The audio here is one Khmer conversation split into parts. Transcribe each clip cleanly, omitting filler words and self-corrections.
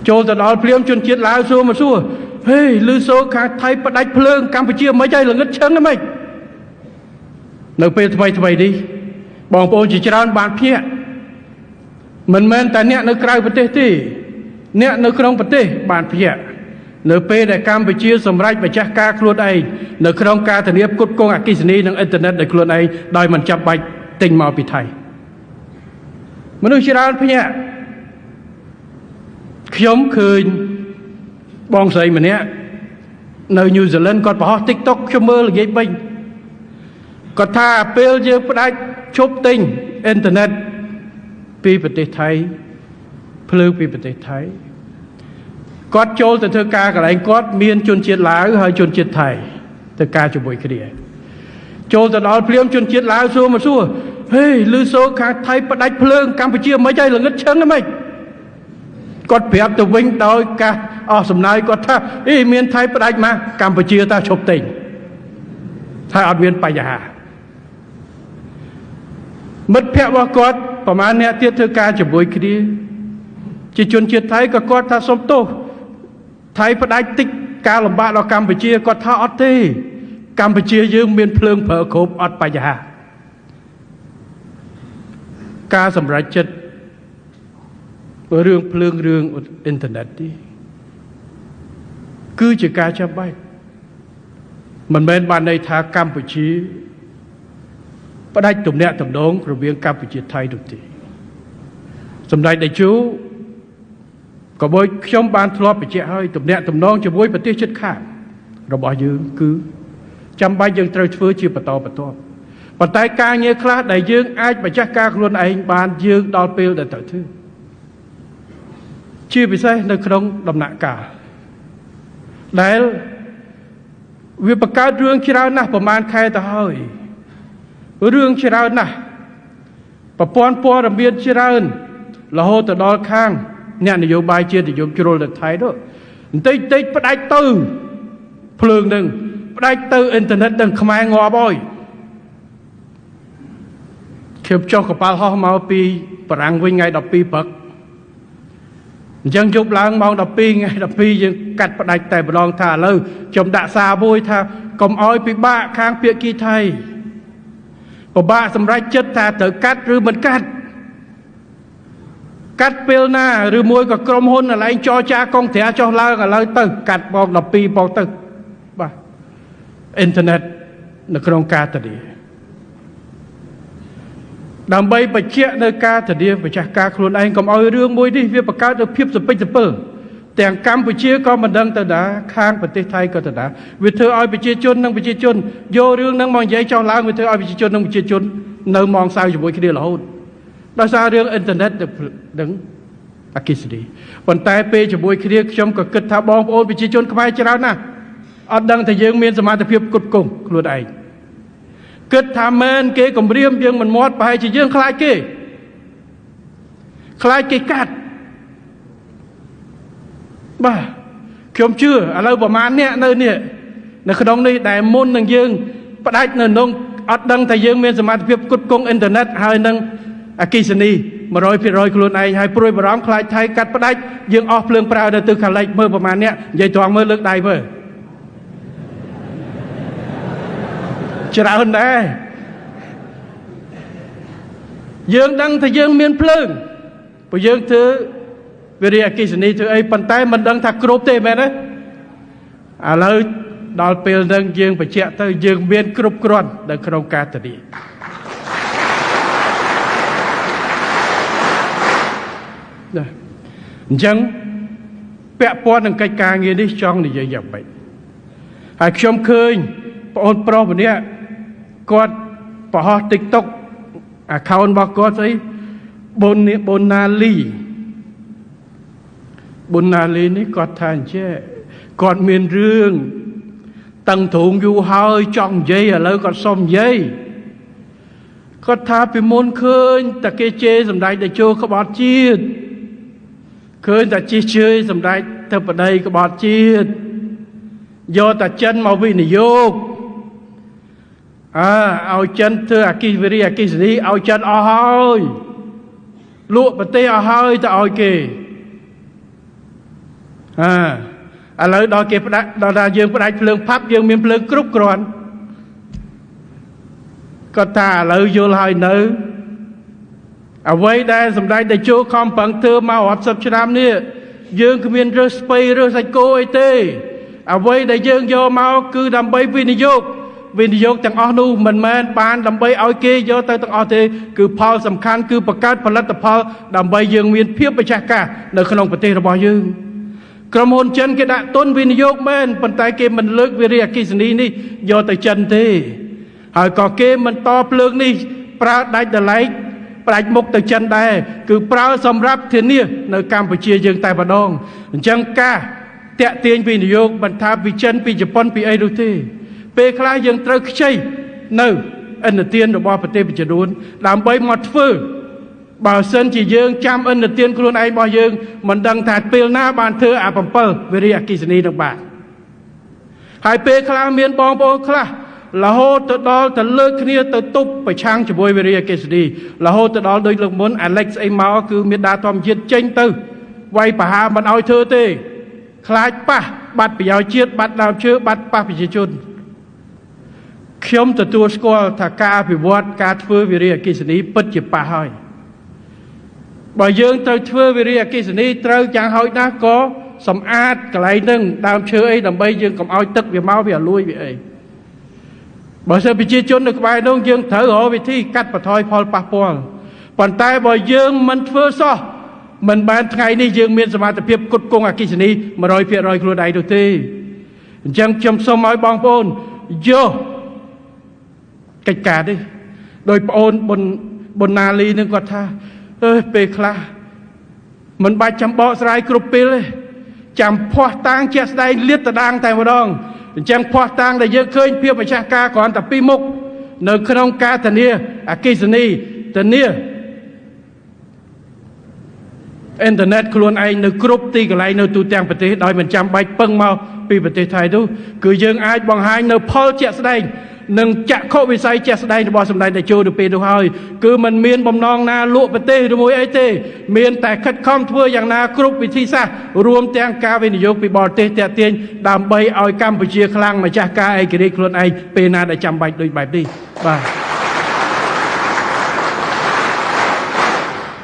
ចូលទៅដល់ព្រាមជនជាតិឡាវសួរមកសួរហេឮសូរខាងថៃផ្ដាច់ភ្លើងកម្ពុជាមិនអីល្ងឹតឈឹងហ្មងនៅពេលថ្មីនេះបងប្អូនជាច្រើនបានភ្ញាក់មិនមែនតែអ្នកនៅក្រៅប្រទេសទេអ្នកនៅក្នុងប្រទេសបានភ្ញាក់នៅពេលដែលកម្ពុជាសម្រេចម្ចាស់ការខ្លួនឯងនៅក្នុងការធានាផ្គត់ផ្គង់អគ្គិសនីនិងអ៊ីនធឺណិតដោយខ្លួនឯងដោយមិនចាំបាច់ទិញមកពីថៃមនុស្សច្រើនភ្ញាក់ខ្ញុំឃើញបងស្រីម្នាក់នៅញូហ្សេឡង់គាត់បង្ហោះ TikTok ខ្ញុំមើលល្ងាចពេញគាត់ថាពេលយើងផ្ដាច់ឈប់ទិញអ៊ីនធឺណិតពីប្រទេសថៃភ្លើងពីប្រទេសថៃគាត់ចូលទៅធ្វើការកន្លែងគាត់មានជនជាតិឡាវហើយជនជាតិថៃធ្វើការជាមួយគ្នាចូលទៅដល់ព្រាមជនជាតិឡាវសួរមកសួរហេឮសូរខាងថៃផ្ដាច់ភ្លើងកម្ពុជាមិនអីល្ងឹតឈឹងហ្មងគាត់ប្រាប់ទៅវិញដោយការអស់សំណើចគាត់ថាអីមានថៃផ្ដាច់មកកម្ពុជាតាឈប់ទិញថាអត់មានបញ្ហាមិត្តភ័ក្តិរបស់គាត់ប្រហែលអ្នកទៀតធ្វើការជាមួយគ្នាជាជនជាតិថៃក៏គាត់ថាសុំទោសថៃផ្ដាច់តិចការលំបាកដល់កម្ពុជាគាត់ថាអត់ទេកម្ពុជាយើងមានភ្លើងប្រើគ្រប់អត់បញ្ហាការសម្រេចចិត្តរឿងភ្លើងរឿងអ៊ីនធឺណិតនេះគឺជាការចាំបាច់មិនមែនបានន័យថាកម្ពុជាផ្ដាច់ទំនាក់ទំនងរវាងកម្ពុជាថៃនោះទេសម្ដេចតេជោក៏ដូចខ្ញុំបានធ្លាប់បញ្ជាក់ហើយទំនាក់ទំនងជាមួយប្រទេសជិតខាងរបស់យើងគឺចាំបាច់យើងត្រូវធ្វើជាបន្តបន្ទាប់ប៉ុន្តែការងារខ្លះដែលយើងអាចម្ចាស់ការខ្លួនឯងបានយើងដល់ពេលដែលត្រូវធ្វើជាពិសេសនៅក្នុងដំណាក់កាលដែលវាបង្កើតរឿងច្រើនណាស់ប្រហែលខែទៅហើយរឿងច្រើនណាស់ប្រព័ន្ធព័ត៌មានច្រើនរហូតទៅដល់ខាងអ្នកនយោបាយជាតិនិយមជ្រុលទៅថៃនោះបន្តិចផ្ដាច់ទៅភ្លើងនឹងផ្ដាច់ទៅអ៊ីនធឺណិតនឹងខ្មែរងាប់ហើយខ្ញុំចុះកប៉ាល់ហោះមកពីបារាំងវិញថ្ងៃ12ព្រឹកអញ្ចឹងយប់ឡើងម៉ោង12ថ្ងៃ12យើងកាត់ផ្ដាច់តែម្ដងថាឥឡូវខ្ញុំដាក់សារមួយថាកុំអោយពិបាកខាងភាគីថៃពិបាកសម្រេចចិត្តថាត្រូវកាត់ឬមិនកាត់ពេលណាឬមួយក៏ក្រុមហ៊ុនកន្លែងចរចាកងត្រាចុះឡើងឥឡូវទៅកាត់បង12បងទៅបាទអ៊ីនធឺណិតនៅក្នុងការធានាដើម្បីបញ្ជាក់នៅការធានាម្ចាស់ការខ្លួនឯងកុំឲ្យរឿងមួយនេះវាបង្កើតនូវភាពសពិចសពិលទាំងកម្ពុជាក៏មិនដឹងទៅណាខាងប្រទេសថៃក៏ទៅណាវាធ្វើឲ្យប្រជាជននិងប្រជាជនយករឿងហ្នឹងមកនិយាយចោះឡើងវាធ្វើឲ្យប្រជាជននិងប្រជាជននៅមងសៅជាមួយគ្នារហូតដោយសាររឿងអ៊ីនធឺណិតនិងអគ្គិសនីប៉ុន្តែពេលជាមួយគ្នាខ្ញុំក៏គិតថាបងប្អូនប្រជាជនខ្មែរច្រើនណាស់អត់ដឹងថាយើងមានសមត្ថភាពផ្គត់ផ្គង់ខ្លួនឯងគិតថាមែនគេគម្រាមយើងមិនមាត់ប្រហែលជាយើងខ្លាចគេកាត់បាទខ្ញុំជឿឥឡូវប្រហែលអ្នកនៅនេះនៅក្នុងនេះដែលមុននឹងយើងផ្ដាច់នៅក្នុងអត់ដឹងថាយើងមានសមត្ថភាពផ្គត់ផ្គង់អ៊ីនធឺណិតហើយនឹងអគ្គិសនី 100% ខ្លួនឯងហើយព្រួយបារម្ភខ្លាចថៃកាត់ផ្ដាច់យើងអស់ភ្លើងប្រើនៅទិសខាងលិចមើលប្រហែលអ្នកនិយាយត្រង់មើលលើកដៃមើលច្រើនដែរយើងដឹងថាយើងមានភ្លើងព្រោះយើងធ្វើវិរិយអគ្គិសនីធ្វើអីប៉ុន្តែមិនដឹងថាគ្រប់ទេមែនទេឥឡូវដល់ពេលហ្នឹងយើងបញ្ជាក់ទៅយើងមានគ្រប់គ្រាន់នៅក្នុងការធានាអញ្ចឹងពាក់ព័ន្ធនឹងកិច្ចការងារនេះចង់និយាយយ៉ាងម៉េចហើយខ្ញុំឃើញបងអូនប្រុសម្នាក់គាត់បង្ហោះ TikTok account របស់គាត់ស្អីប៊ុនណាលីនេះគាត់ថាអញ្ចេះគាត់មានរឿងតឹងទ្រូងយូរហើយចង់និយាយឥឡូវគាត់សុំនិយាយគាត់ថាពីមុនឃើញតែគេជេរសម្ដេចតេជោក្បត់ជាតិឃើញតែជិះជឿយសម្ដេចទៅប្តីក្បត់ជាតិយកតែចិនមកវិនិយោគឲ្យចិនធ្វើអគ្គិសនីឲ្យចិនអស់ហើយលក់ប្រទេសអស់ហើយទៅឲ្យគេ ឥឡូវដល់គេផ្ដាច់ដល់យើងផ្ដាច់ភ្លើងផាប់យើងមានភ្លើងគ្រប់គ្រាន់គាត់ថាឥឡូវយល់ហើយនៅអ្វីដែលសម្ដេចតេជោខំប្រឹងធ្វើមករាប់សិបឆ្នាំនេះយើងគ្មានរើសស្ពៃរើសសាច់គោអីទេអ្វីដែលយើងយកមកគឺដើម្បីវិនិយោគទាំងអស់នោះមិនមែនបានដើម្បីឲ្យគេយកទៅទាំងអស់ទេគឺផលសំខាន់គឺបង្កើតផលិតផលដើម្បីយើងមានភាពម្ចាស់ការនៅក្នុងប្រទេសរបស់យើងក្រុមហ៊ុនចិនគេដាក់ទុនវិនិយោគមែនប៉ុន្តែគេមិនលើកវិរិយអគ្គិសនីនេះយកទៅចិនទេហើយក៏គេមិនតភ្លើងនេះប្រើដាច់ដលែកផ្ដាច់មុខទៅចិនដែរគឺប្រើសម្រាប់ធានានៅកម្ពុជាយើងតែម្ដងអញ្ចឹងការតាក់ទាញវិនិយោគមិនថាពីចិនពីជប៉ុនពីអីនោះទេពេលខ្លះយើងត្រូវខ្ចីនៅឥណទានរបស់ប្រទេសមួយចំនួនដើម្បីមកធ្វើបើសិនជាយើងចាំឥណទានខ្លួនឯងរបស់យើងមិនដឹងថាពេលណាបានធ្វើអា7វិរិយអគ្គិសនីនឹងបានហើយពេលខ្លះមានបងប្អូនខ្លះរហូតទៅដល់ទៅលើកគ្នាទៅទប់ប្រឆាំងជាមួយវិរិយអគ្គិសនីរហូតទៅដល់ដូចលើកមុន Alex អីមកគឺមានដាធម្មជាតិចេញទៅវាយប្រហារមិនឲ្យធ្វើទេខ្លាចប៉ះបាត់ប្រយោជន៍ជាតិបាត់ដើមឈើបាត់ប៉ះប្រជាជនខ្ញុំទទួលស្គាល់ថាការអភិវឌ្ឍការធ្វើវិរិយអគ្គិសនីពិតជាប៉ះហើយបើយើងត្រូវធ្វើវិរិយអគ្គិសនីត្រូវយ៉ាងហោចណាស់ក៏សម្អាតកន្លែងហ្នឹងដើមឈើអីដើម្បីយើងកុំឲ្យទឹកវាមកវាលួយវាអីបើសិនប្រជាជននៅក្បែរនោះយើងត្រូវរកវិធីកាត់បន្ថយផលប៉ះពាល់ប៉ុន្តែបើយើងមិនធ្វើសោះមិនបានថ្ងៃនេះយើងមានសមត្ថភាពផ្គត់ផ្គង់អគ្គិសនី 100% ខ្លួនឯងនោះទេអញ្ចឹងខ្ញុំសូមឲ្យបងប្អូនយកកិច្ចការនេះដោយប្អូនបុណ្ណាលីនឹងគាត់ថាពេលខ្លះមិនបាច់ចាំបកស្រាយគ្រប់ពេលទេចាំភ័ស្តុតាងជាក់ស្ដែងលាតត្រដាងតែម្ដងអញ្ចឹងភ័ស្តុតាងដែលយើងឃើញភាពម្ចាស់ការគ្រាន់តែពីមុខនៅក្នុងការធានាអគ្គិសនីធានាអ៊ីនធឺណិតខ្លួនឯងនៅគ្រប់ទីកន្លែងនៅទូទាំងប្រទេសដោយមិនចាំបាច់ពឹងមកពីប្រទេសថៃនោះគឺយើងអាចបង្ហាញនៅផលជាក់ស្ដែងនិងចក្ខុវិស័យជាក់ស្ដែងរបស់សម្ដេចតេជោទៅពេលនោះហើយគឺมันមានបំណងណាលក់ប្រទេសឬមួយអីទេមានតែខិតខំធ្វើយ៉ាងណាគ្រប់វិធីសាស្ត្ររួមទាំងការវិនិយោគពីបរទេសតាក់ទាញដើម្បីឲ្យកម្ពុជាខ្លាំងម្ចាស់ការឯករាជ្យខ្លួនឯងពេលណាដែលចាំបាច់ដូចបែបនេះបាទ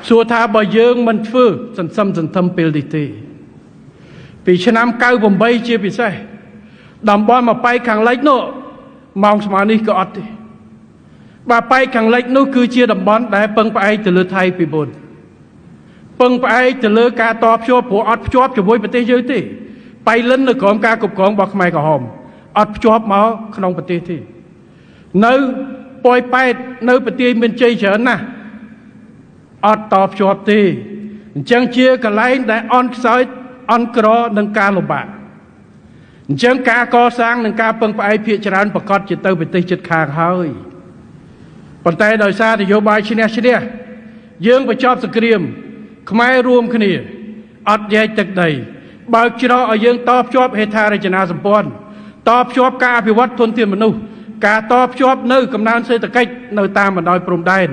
សួរថាបើយើងមិនធ្វើសន្សំពេលនេះទេពីឆ្នាំ98ជាពិសេសតំបន់មកប៉ែកខាងលិចនោះម៉ោងស្មើនេះក៏អត់ទេបាទប៉ែកខាងលិចនោះគឺជាតំបន់ដែលពឹងផ្អែកទៅលើថៃពីមុនពឹងផ្អែកទៅលើការតភ្ជាប់ព្រោះអត់ភ្ជាប់ជាមួយប្រទេសយើងទេប៉ៃលិននៅក្រោមការគ្រប់គ្រងរបស់ខ្មែរក្រហមអត់ភ្ជាប់មកក្នុងប្រទេសទេនៅប៉ោយប៉ែតនៅប្រទេសមានជ័យច្រើនណាស់អត់តភ្ជាប់ទេអញ្ចឹងជាកន្លែងដែលអន់ខ្សោយអន់ក្រនឹងការលំបាកអញ្ចឹងការកសាងនិងការពឹងផ្អែកភាគច្រើនប្រកាសជាទៅប្រទេសជិតខាងហើយប៉ុន្តែដោយសារនយោបាយឈ្នះយើងបញ្ចប់សង្គ្រាមខ្មែររួមគ្នាអត់យ៉ែកទឹកដីបើកច្រកឲ្យយើងតភ្ជាប់ហេដ្ឋារចនាសម្ព័ន្ធតភ្ជាប់ការអភិវឌ្ឍធនធានមនុស្សការតភ្ជាប់នៅកំណើនសេដ្ឋកិច្ចនៅតាមបណ្ដោយព្រំដែន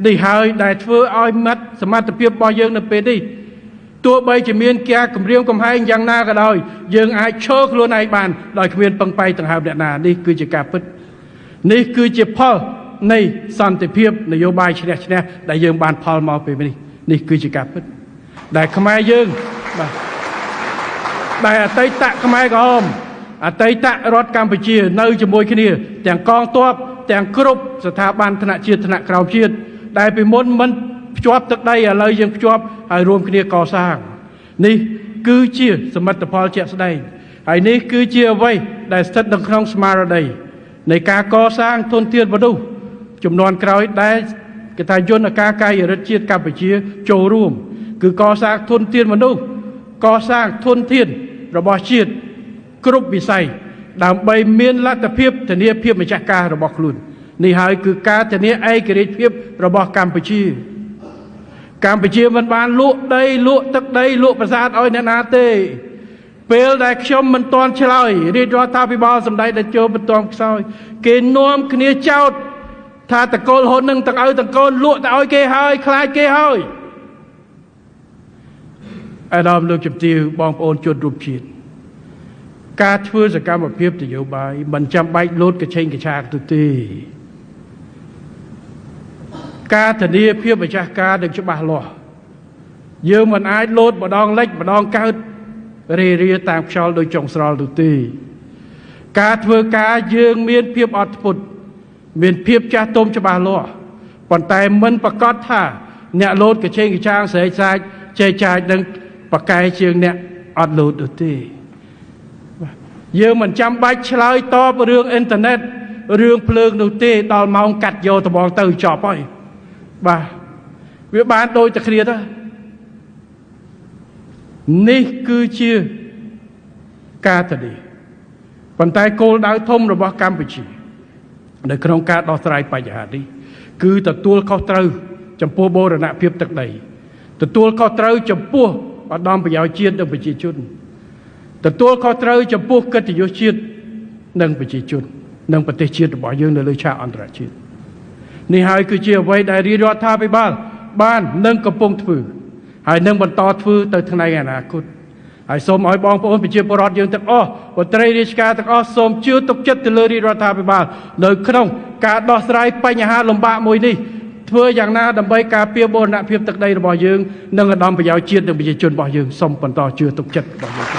នេះហើយដែលធ្វើឲ្យសមត្ថភាពរបស់យើងនៅពេលនេះទោះបីជាមានការគម្រាមកំហែងយ៉ាងណាក៏ដោយយើងអាចឈរខ្លួនឯងបានដោយគ្មានពឹងផ្អែកដង្ហើមអ្នកណានេះគឺជាការពិតនេះគឺជាផលនៃសន្តិភាពនយោបាយឈ្នះដែលយើងបានផលមកពេលនេះគឺជាការពិតដែលខ្មែរយើងបាទដែលអតីតខ្មែរក្រហមអតីតរដ្ឋកម្ពុជានៅជាមួយគ្នាទាំងកងទ័ពទាំងគ្រប់ស្ថាប័នថ្នាក់ជាតិថ្នាក់ក្រោមជាតិដែលពីមុនមិនភ្ជាប់ទឹកដីឥឡូវយើងភ្ជាប់ហើយរួមគ្នាកសាងនេះគឺជាសមិទ្ធផលជាក់ស្ដែងហើយនេះគឺជាអ្វីដែលស្ថិតនៅក្នុងស្មារតីនៃការកសាងធនធានមនុស្សចំនួនក្រោយដែលគេថាយន្តការកាយរដ្ឋជាតិកម្ពុជាចូលរួមគឺកសាងធនធានមនុស្សកសាងធនធានរបស់ជាតិគ្រប់វិស័យដើម្បីមានលទ្ធភាពធានាភាពម្ចាស់ការរបស់ខ្លួននេះហើយគឺការធានាឯករាជ្យភាពរបស់កម្ពុជាមិនបានលក់ដីលក់ទឹកដីលក់ប្រាសាទឲ្យអ្នកណាទេពេលដែលខ្ញុំមិនទាន់ឆ្លើយរាជរដ្ឋាភិបាលសម្ដេចតេជោមិនទាន់ខ្សោយគេនាំគ្នាចោទថាតកូលហ៊ុននឹងទាំងឪទាំងកូនលក់ទៅឲ្យគេហើយខ្លាចគេហើយ អាដាមលើកជំទាវបងប្អូនជនរួមជាតិការធ្វើសកម្មភាពនយោបាយមិនចាំបាច់លោតកញ្ឆេងកញ្ឆាកទៅទេការធានាភាពម្ចាស់ការនឹងច្បាស់លាស់យើងមិនអាចលោតម្ដងលិចម្ដងកើតរារាតាមខ្យល់ដោយចុងស្រល់នោះទេការធ្វើការយើងមានភាពអត់ធ្មត់មានភាពចាស់ទុំច្បាស់លាស់ប៉ុន្តែមិនប្រកាសថាអ្នកលោតកញ្ឆេងកញ្ឆាងស្រែកសាច់ចែកចាយនឹងប្រកែជាងអ្នកអត់លោតនោះទេយើងមិនចាំបាច់ឆ្លើយតបរឿងអ៊ីនធឺណិតរឿងភ្លើងនោះទេដល់ម៉ោងកាត់យកត្បូងទៅចប់ហើយបាទវាបានដូចតែគ្នាទៅនេះគឺជាការធានាប៉ុន្តែគោលដៅធំរបស់កម្ពុជានៅក្នុងការដោះស្រាយបញ្ហានេះគឺទទួលខុសត្រូវចំពោះបូរណភាពទឹកដីទទួលខុសត្រូវចំពោះឧត្តមប្រយោជន៍ជាតិនិងប្រជាជនទទួលខុសត្រូវចំពោះកិត្តិយសជាតិនិងប្រជាជននិងប្រទេសជាតិរបស់យើងនៅលើឆាកអន្តរជាតិនេះហើយគឺជាអ្វីដែលរាជរដ្ឋាភិបាលបាននិងកំពុងធ្វើហើយនឹងបន្តធ្វើទៅថ្ងៃអនាគតហើយសូមឲ្យបងប្អូនប្រជាពលរដ្ឋយើងទាំងអស់មន្ត្រីរាជការទាំងអស់សូមជឿទុកចិត្តទៅលើរាជរដ្ឋាភិបាលនៅក្នុងការដោះស្រាយបញ្ហាលំបាកមួយនេះធ្វើយ៉ាងណាដើម្បីការពារបូរណភាពទឹកដីរបស់យើងនិងឧត្តមប្រយោជន៍ជាតិនិងប្រជាជនរបស់យើងសូមបន្តជឿទុកចិត្តរបស់យើង